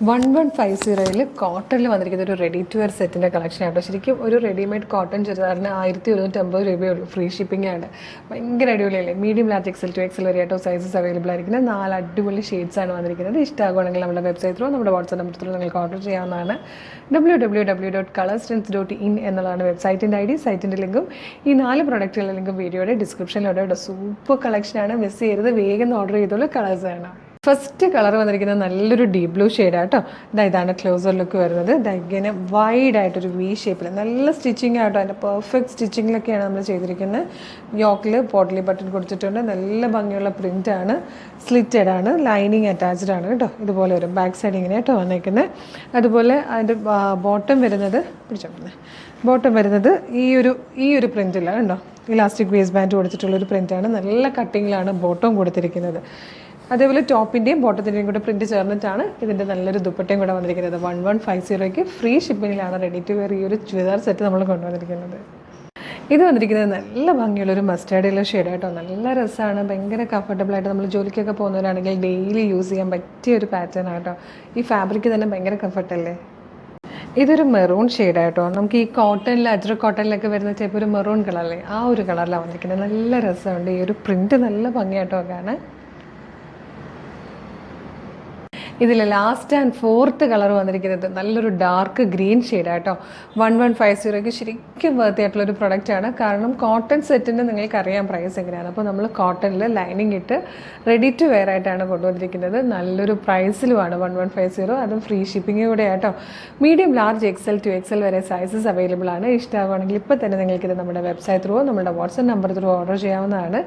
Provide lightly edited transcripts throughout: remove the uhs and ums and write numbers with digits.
1150 കോട്ടണിൽ വന്നിരിക്കുന്ന ഒരു റെഡി ടു വെയർ സെറ്റിൻ്റെ കളക്ഷൻ ആട്ടോ. ശരിക്കും ഒരു റെഡിമെയ്ഡ് കോട്ടൺ ചുരിദാറിന് 1150 രൂപയുള്ളൂ. ഫ്രീ ഷിപ്പിംഗ് ആണ്. ഭയങ്കര അടിപൊളിയല്ലേ. Medium large XL to XL വരെ ആട്ടോ സൈസസ് അവൈലബിൾ ആയിരിക്കുന്നത്. 4 അടിപൊളി ഷെയ്ഡ്സ് ആണ് വന്നിരിക്കുന്നത്. ഇഷ്ടമാകുകയാണെങ്കിൽ നമ്മുടെ വെബ്സൈറ്റ് ത്രൂ നമ്മുടെ വാട്സ്ആപ്പ് നമ്പർ ത്രൂ നിങ്ങൾക്ക് ഓർഡർ ചെയ്യാവുന്നതാണ്. www.colorstrengths.in എന്നുള്ളതാണ് വെബ്സൈറ്റിൻ്റെ ID. സൈറ്റിൻ്റെ ലിങ്കും ഈ 4 പ്രൊഡക്റ്റുകളുടെ ലിങ്കും വീഡിയോയുടെ ഡിസ്ക്രിപ്ഷനിലൂടെ സൂപ്പർ കളക്ഷനാണ്. മിസ് ചെയ്യരുത്. വേഗം ഓർഡർ ചെയ്തോളൂ. കളേഴ്സ് ആണ്. ഫസ്റ്റ് കളർ വന്നിരിക്കുന്നത് നല്ലൊരു ഡീപ് ബ്ലൂ ഷെയ്ഡാട്ടോ. ഇതാണ് ക്ലോസർ ലുക്ക് വരുന്നത്. ഇങ്ങനെ വൈഡായിട്ടൊരു വി ഷേപ്പിൽ നല്ല സ്റ്റിച്ചിങ് ആട്ടോ. അതിൻ്റെ പെർഫെക്റ്റ് സ്റ്റിച്ചിങ്ങിലൊക്കെയാണ് നമ്മൾ ചെയ്തിരിക്കുന്നത്. യോക്കിൽ പോട്ട്ലി ബട്ടൺ കൊടുത്തിട്ടുണ്ട്. നല്ല ഭംഗിയുള്ള പ്രിൻ്റാണ്. സ്ലിറ്റഡ് ആണ്. ലൈനിങ് അറ്റാച്ച്ഡ് ആണ് കേട്ടോ. ഇതുപോലെ വരും. ബാക്ക് സൈഡ് ഇങ്ങനെ കേട്ടോ വന്നേക്കുന്നത്. അതുപോലെ അതിൻ്റെ ബോട്ടം വരുന്നത് ബോട്ടം വരുന്നത് ഈ ഒരു പ്രിൻറ്റിലാണ് കേട്ടോ. ഇലാസ്റ്റിക് വേസ്റ്റ് ബാൻഡ് കൊടുത്തിട്ടുള്ളൊരു പ്രിൻ്റാണ്. നല്ല കട്ടിങ്ങിലാണ് ബോട്ടം കൊടുത്തിരിക്കുന്നത്. അതേപോലെ ടോപ്പിൻ്റെയും ബോട്ടത്തിൻ്റെയും കൂടെ പ്രിൻറ്റ് ചേർന്നിട്ടാണ് ഇതിൻ്റെ നല്ലൊരു ദുപ്പട്ടയും കൂടെ വന്നിരിക്കുന്നത്. 1150 ഫ്രീ ഷിപ്പിങ്ങിലാണ് റെഡി ടു വെയർ ഈ ഒരു ചുരിദാർ സെറ്റ് നമ്മൾ കൊണ്ടുവന്നിരിക്കുന്നത്. ഇത് വന്നിരിക്കുന്നത് നല്ല ഭംഗിയുള്ളൊരു മസ്റ്റാർഡ് യെല്ലോ ഷെയ്ഡായിട്ടോ. നല്ല രസമാണ്. ഭയങ്കര കംഫർട്ടബിളായിട്ട് നമ്മൾ ജോലിക്കൊക്കെ പോകുന്നവരാണെങ്കിൽ ഡെയിലി യൂസ് ചെയ്യാൻ പറ്റിയ ഒരു പാറ്റേൺ ആട്ടോ. ഈ ഫാബ്രിക് തന്നെ ഭയങ്കര കംഫർട്ടല്ലേ. ഇതൊരു മെറൂൺ ഷെയ്ഡായിട്ടോ. നമുക്ക് ഈ കോട്ടണിൽ അജ്രക് കോട്ടണിലൊക്കെ വരുന്ന ടൈപ്പ് ഒരു മെറൂൺ കളറല്ലേ, ആ ഒരു കളറിലാണ് വന്നിരിക്കുന്നത്. നല്ല രസമുണ്ട്. ഈ ഒരു പ്രിൻറ്റ് നല്ല ഭംഗിയായിട്ടോ കാണാൻ. ഇതിൽ ലാസ്റ്റ് ആൻഡ് ഫോർത്ത് കളർ വന്നിരിക്കുന്നത് നല്ലൊരു ഡാർക്ക് ഗ്രീൻ ഷെയ്ഡാട്ടോ. 1150 ശരിക്കും വർത്തി ആയിട്ടുള്ളൊരു പ്രൊഡക്റ്റാണ്. കാരണം കോട്ടൺ സെറ്റിന് നിങ്ങൾക്കറിയാം പ്രൈസ് എങ്ങനെയാണ്. അപ്പോൾ നമ്മൾ കോട്ടണിൽ ലൈനിങ് ഇട്ട് റെഡി ടു വെയർ ആയിട്ടാണ് കൊണ്ടുവന്നിരിക്കുന്നത്. നല്ലൊരു പ്രൈസിലുമാണ് 1150. അതും ഫ്രീ ഷിപ്പിംഗ് കൂടെ ആട്ടോ. Medium large XL to XL വരെ സൈസസ് അവൈലബിൾ ആണ്. ഇഷ്ടമാവുകയാണെങ്കിൽ ഇപ്പോൾ തന്നെ നിങ്ങൾക്കിത് നമ്മുടെ വെബ്സൈറ്റ് ത്രൂ നമ്മുടെ വാട്സ്ആപ്പ് നമ്പർ ത്രൂ ഓർഡർ ചെയ്യാവുന്നതാണ്.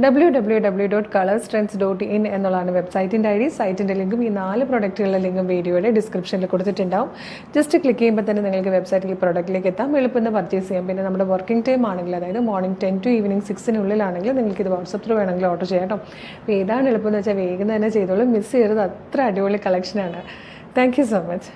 www.colorstrengths.in എന്നുള്ളതാണ് വെബ്സൈറ്റിൻ്റെ ID. സൈറ്റിൻ്റെ ലിങ്കും ഈ 4 പ്രൊഡക്റ്റുകളുടെ ലിങ്കും വീഡിയോയുടെ ഡിസ്ക്രിപ്ഷനിൽ കൊടുത്തിട്ടുണ്ടാവും. ജസ്റ്റ് ക്ലിക്ക് ചെയ്യുമ്പോൾ തന്നെ നിങ്ങൾക്ക് വെബ്സൈറ്റിൽ പ്രൊഡക്റ്റിലേക്ക് എത്താം. എളുപ്പം പർച്ചേസ് ചെയ്യാം. പിന്നെ നമ്മുടെ വർക്കിംഗ് ടൈം ആണെങ്കിൽ, അതായത് മോർണിംഗ് 10 to ഈവനിങ് 6 നിങ്ങൾക്ക് ഇത് വാട്സപ്പ് ത്രൂ വേണമെങ്കിൽ ഓർഡർ ചെയ്യാം കേട്ടോ. അപ്പോൾ ഏതാണ് എളുപ്പം എന്ന് വെച്ചാൽ വേഗം തന്നെ ചെയ്തോളൂ. മിസ് ചെയ്യരുത്. അത്ര അടിപൊളി കളക്ഷനാണ്. Thank you so much.